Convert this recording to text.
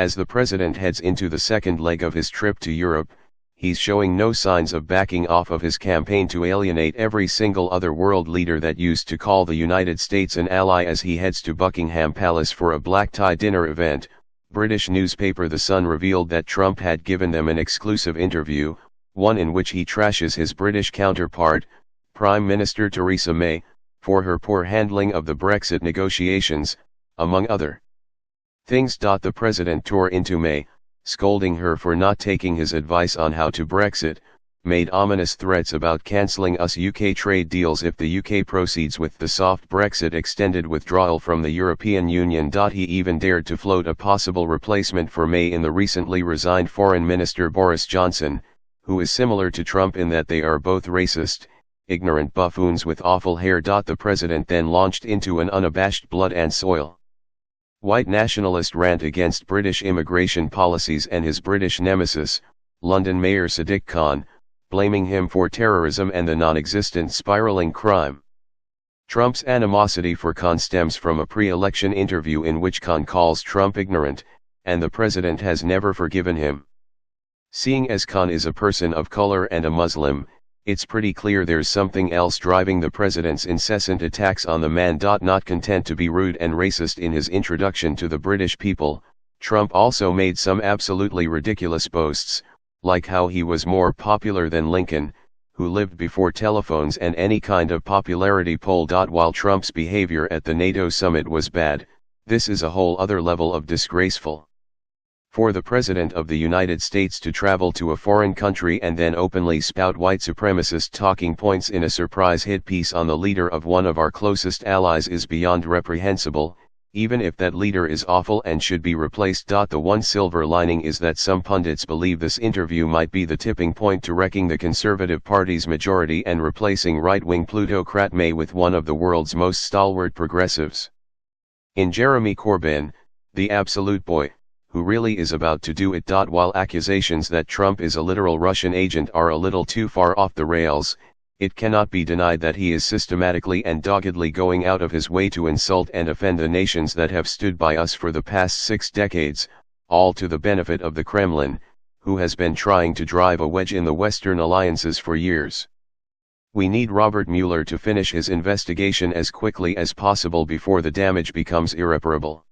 As the president heads into the second leg of his trip to Europe, he's showing no signs of backing off of his campaign to alienate every single other world leader that used to call the United States an ally as he heads to Buckingham Palace for a black-tie dinner event. British newspaper The Sun revealed that Trump had given them an exclusive interview, one in which he trashes his British counterpart, Prime Minister Theresa May, for her poor handling of the Brexit negotiations, among other things. The president tore into May, scolding her for not taking his advice on how to Brexit, made ominous threats about cancelling US-UK trade deals if the UK proceeds with the soft Brexit extended withdrawal from the European Union. He even dared to float a possible replacement for May in the recently resigned Foreign Minister Boris Johnson, who is similar to Trump in that they are both racist, ignorant buffoons with awful hair. The president then launched into an unabashed blood and soil white nationalist rant against British immigration policies and his British nemesis, London Mayor Sadiq Khan, blaming him for terrorism and the non-existent spiraling crime. Trump's animosity for Khan stems from a pre-election interview in which Khan calls Trump ignorant, and the president has never forgiven him. Seeing as Khan is a person of color and a Muslim, it's pretty clear there's something else driving the president's incessant attacks on the man. Not content to be rude and racist in his introduction to the British people, Trump also made some absolutely ridiculous boasts, like how he was more popular than Lincoln, who lived before telephones and any kind of popularity poll. While Trump's behavior at the NATO summit was bad, this is a whole other level of disgraceful. For the President of the United States to travel to a foreign country and then openly spout white supremacist talking points in a surprise hit piece on the leader of one of our closest allies is beyond reprehensible, even if that leader is awful and should be replaced. The one silver lining is that some pundits believe this interview might be the tipping point to wrecking the Conservative Party's majority and replacing right-wing plutocrat May with one of the world's most stalwart progressives in Jeremy Corbyn, the absolute boy, who really is about to do it. While accusations that Trump is a literal Russian agent are a little too far off the rails, it cannot be denied that he is systematically and doggedly going out of his way to insult and offend the nations that have stood by us for the past 6 decades, all to the benefit of the Kremlin, who has been trying to drive a wedge in the Western alliances for years. We need Robert Mueller to finish his investigation as quickly as possible before the damage becomes irreparable.